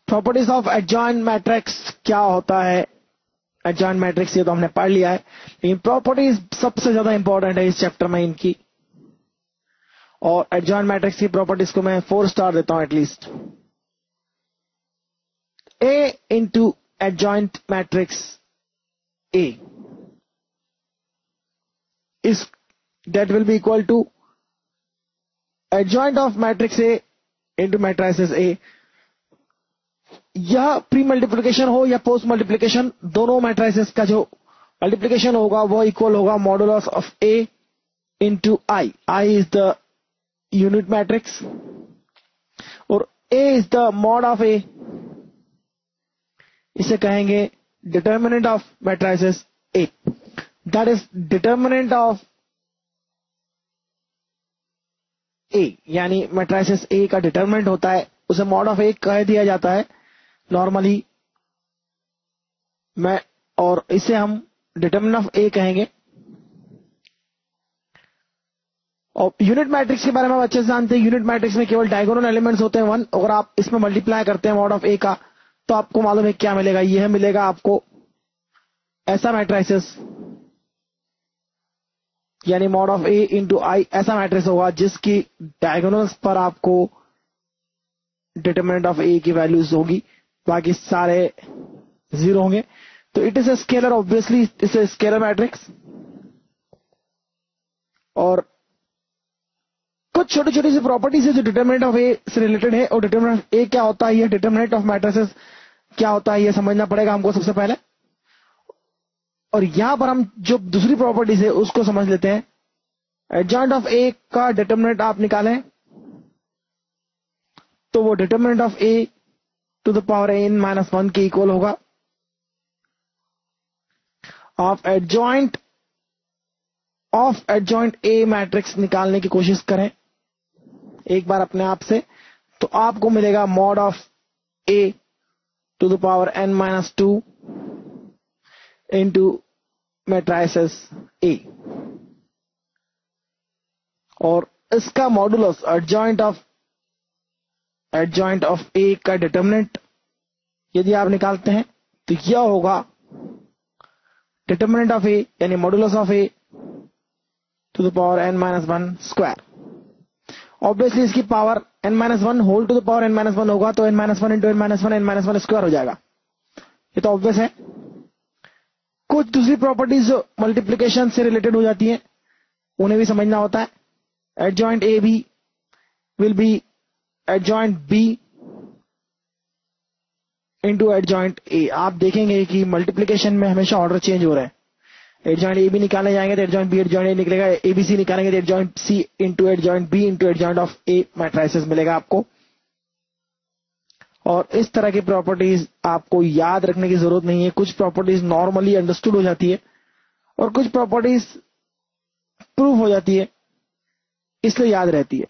Properties of adjoint matrix क्या होता है? एडजॉइंट मैट्रिक्स ये तो हमने पढ़ लिया है, लेकिन प्रॉपर्टीज सबसे ज्यादा इंपॉर्टेंट है इस चैप्टर में इनकी। और एडजॉइंट मैट्रिक्स की प्रॉपर्टीज को मैं 4 स्टार देता हूं at least. A into adjoint matrix A is that will be equal to adjoint of matrix A into matrices A। यह प्री मल्टीप्लिकेशन हो या पोस्ट मल्टीप्लिकेशन, दोनों मैट्रिसेस का जो मल्टीप्लिकेशन होगा वो इक्वल होगा modulus of A into I। I is the unit matrix और A is the mod of A। इसे कहेंगे determinant of matrices A। That is determinant of A, यानी मैट्रिसेस A का डिटर्मिनेंट होता है, उसे मॉड ऑफ A कह दिया जाता है नॉर्मली मैं, और इसे हम डिटर्मिनेंट ऑफ A कहेंगे। और यूनिट मैट्रिक्स के बारे में आप अच्छे से जानते हैं, यूनिट मैट्रिक्स में केवल डायगोनल एलिमेंट्स होते हैं 1। अगर आप इसमें मल्टीप्लाई करते हैं मॉड ऑफ A का तो आपको मालूम है क्या मिलेगा, यह मिलेगा आपको ऐसा मैट्रिसेस, यानी मॉड ऑफ A इंटू आई ऐसा मैट्रिक्स होगा जिसकी डायगोनल्स पर आपको डिटरमिनेंट ऑफ A की वैल्यूज होगी, बाकी सारे 0 होंगे। तो it is a scalar, obviously it's a scalar matrix. और कुछ छोटी छोटी सी प्रॉपर्टीज है जो डिटरमिनेंट ऑफ A से रिलेटेड है। और डिटरमिनेंट ऑफ A क्या होता है, यह डिटरमिनेंट ऑफ मैट्रिसेस क्या होता है, यह समझना पड़ेगा हमको सबसे पहले। और यहां पर हम जो दूसरी प्रॉपर्टीज है उसको समझ लेते हैं। एडजॉइंट ऑफ A का डिटरमिनेंट आप निकालें तो वो determinant of A to the power n minus 1 के इक्वल होगा। ऑफ एडजॉइंट A मैट्रिक्स निकालने की कोशिश करें एक बार अपने आप से, तो आपको मिलेगा mod of A to the power n minus 2 into matrices A। और इसका मॉडुलस एडजॉइंट ऑफ A का डिटरमिनेंट यदि आप निकालते हैं तो यह होगा डिटरमिनेंट ऑफ A यानी modulus of A to the power n minus 1 square. Obviously इसकी power n minus 1 whole to the power n minus 1 होगा, तो n minus 1 into n minus 1 n minus 1 square हो जाएगा। ये तो ऑब्वियस है। कुछ दूसरी प्रॉपर्टीज जो मल्टीप्लिकेशन से रिलेटेड हो जाती हैं उन्हें भी समझना होता है। एडजॉइंट A भी will be adjoint B into adjoint A। आप देखेंगे कि मल्टीप्लिकेशन में हमेशा ऑर्डर चेंज हो रहा है। एडजॉइंट A भी निकालने जाएंगे तो एडजॉइंट B एडजॉइंट A निकलेगा, ABC निकालेंगे तो adjoint C into adjoint B into adjoint of A matrices मिलेगा आपको। और इस तरह की प्रॉपर्टीज आपको याद रखने की जरूरत नहीं है। कुछ प्रॉपर्टीज नॉर्मली अंडरस्टूड हो जाती है और कुछ प्रॉपर्टीज प्रूव हो जाती है, इसलिए याद रहती है।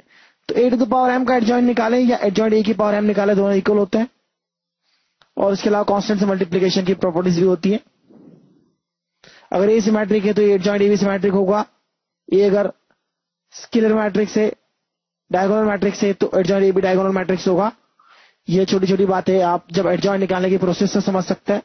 तो A to the power m का एडजॉइंट निकालें या एडजॉइंट A की पावर m निकालें, दोनों इक्वल होते हैं। और इसके अलावा कांस्टेंट से मल्टीप्लिकेशन की प्रॉपर्टीज भी होती है। अगर A सिमेट्रिक है तो एडजॉइंट A भी सिमेट्रिक होगा। A अगर स्केलर मैट्रिक्स है, डायगोनल मैट्रिक्स है, तो एडजॉइंट A भी डायगोनल मैट्रिक्स होगा। ये छोटी छोटी बातें आप जब एडजॉइंट निकालने की प्रोसेस से समझ सकते हैं।